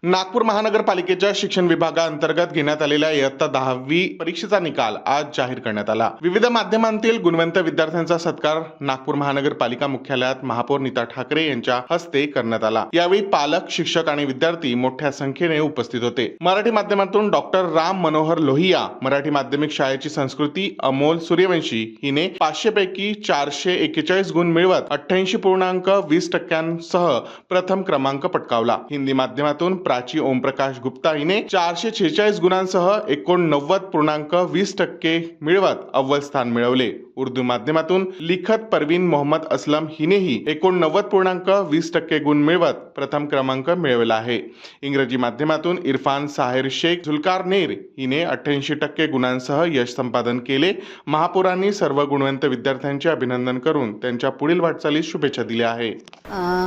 नागपूर महानगरपालिकेच्या शिक्षण विभागाअंतर्गत घेण्यात आलेल्या इयत्ता 10वी परीक्षेचा निकाल आज जाहीर करण्यात आला। विविध माध्यमांतील गुणवंत विद्यार्थ्यांचा सत्कार नागपूर महानगरपालिका मुख्यालयात महापौर नीता ठाकरे यांच्या हस्ते करण्यात आला। यावेळी पालक, शिक्षक आणि विद्यार्थी मोठ्या संख्येने उपस्थित होते। मराठी माध्यमातून डॉक्टर राम मनोहर लोहिया मराठी माध्यमिक शाळेची संस्कृती अमोल सूर्यवंशी हिने 500 पैकी 441 गुण मिळवत 88.20% प्रथम क्रमांक पटकावला। हिंदी माध्यमातून प्राची ओमप्रकाश गुप्ता हिने 446 गुणांसह 89.20% मिळवत अव्वल स्थान मिळवले। उर्दू माध्यमातून लिखत परवीन मोहम्मद असलम हिनेही 89.20% गुण मिळवत प्रथम क्रमांक मिळवला आहे। इंग्रजी माध्यमातून इरफान साहिर शेख झुल्कारनेर हिने 88% गुणांसह यश संपादन केले। महापौरांनी सर्व गुणवंत विद्यार्थ्यांचे अभिनंदन करून त्यांच्या पुढील वाटचालीस शुभेच्छा दिल्या आहे।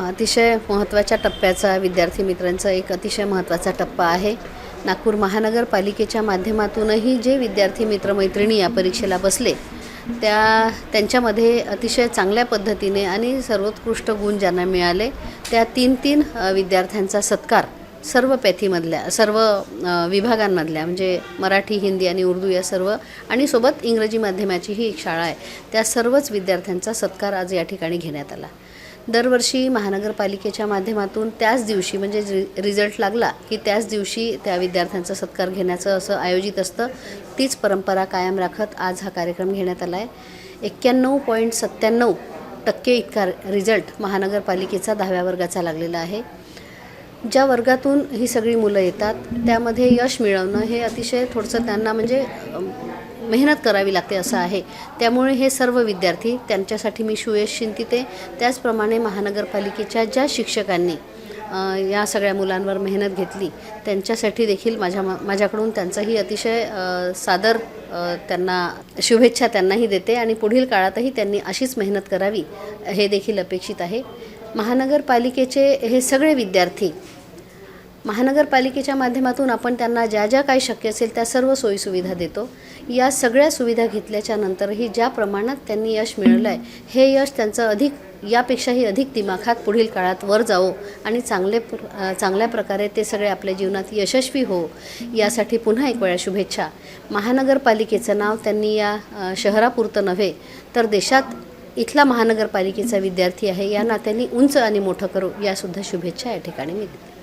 अतिशय महत्त्वाच्या टप्प्याचा विद्यार्थी मित्रांचा एक अतिशय महत्त्वाचा टप्पा आहे। नागपूर महानगरपालिकेच्या माध्यमातूनही जे विद्यार्थी मित्रमैत्रिणी या परीक्षेला बसले त्यांच्यामध्ये अतिशय चांगल्या पद्धतीने आणि सर्वोत्कृष्ट गुण ज्यांना मिळाले त्या तीन विद्यार्थ्यांचा सत्कार सर्व पॅथीमधल्या सर्व विभागांमधल्या म्हणजे मराठी, हिंदी आणि उर्दू या सर्व आणि सोबत इंग्रजी माध्यमाची ही एक शाळा आहे त्या सर्वच विद्यार्थ्यांचा सत्कार आज या ठिकाणी घेण्यात आला। दरवर्षी महानगरपालिकेच्या माध्यमातून त्याच दिवशी म्हणजे रिझल्ट लागला की त्याच दिवशी त्या विद्यार्थ्यांचा सत्कार घेण्याचं असं आयोजित असतं। तीच परंपरा कायम राखत आज हा कार्यक्रम घेण्यात आला आहे। 91.97% इतका रिझल्ट महानगरपालिकेचा 10व्या वर्गाचा लागलेला आहे। ज्या वर्गातून ही सगळी मुलं येतात त्यामध्ये यश मिळवणं हे अतिशय थोडंसं त्यांना म्हणजे मेहनत करावी लागते असं आहे। त्यामुळे हे सर्व विद्यार्थी त्यांच्यासाठी मी सुयश चिंतिते। त्याचप्रमाणे महानगरपालिकेच्या ज्या शिक्षकांनी या सगळ्या मुलांवर मेहनत घेतली त्यांच्यासाठी देखील माझ्याकडून त्यांचाही अतिशय सादर त्यांना शुभेच्छा त्यांनाही देते आणि पुढील काळातही त्यांनी अशीच मेहनत करावी हे देखील अपेक्षित आहे। महानगरपालिकेचे हे सगळे विद्यार्थी महानगरपालिकेच्या माध्यमातून आपण त्यांना ज्या काही शक्य असेल त्या सर्व सोयीसुविधा देतो। या सगळ्या सुविधा घेतल्याच्या नंतरही ज्या प्रमाणात त्यांनी यश मिळवलं आहे हे यश त्यांचं यापेक्षाही अधिक दिमाखात पुढील काळात वर जावो आणि चांगल्या प्रकारे ते सगळे आपल्या जीवनात यशस्वी हो यासाठी पुन्हा एक वेळा शुभेच्छा। महानगरपालिकेचं नाव त्यांनी या शहरापुरतं नव्हे तर देशात इथला महानगरपालिकेचा विद्यार्थी आहे या नात्याने उंच आणि मोठं करू यासुद्धा शुभेच्छा या ठिकाणी मी देते।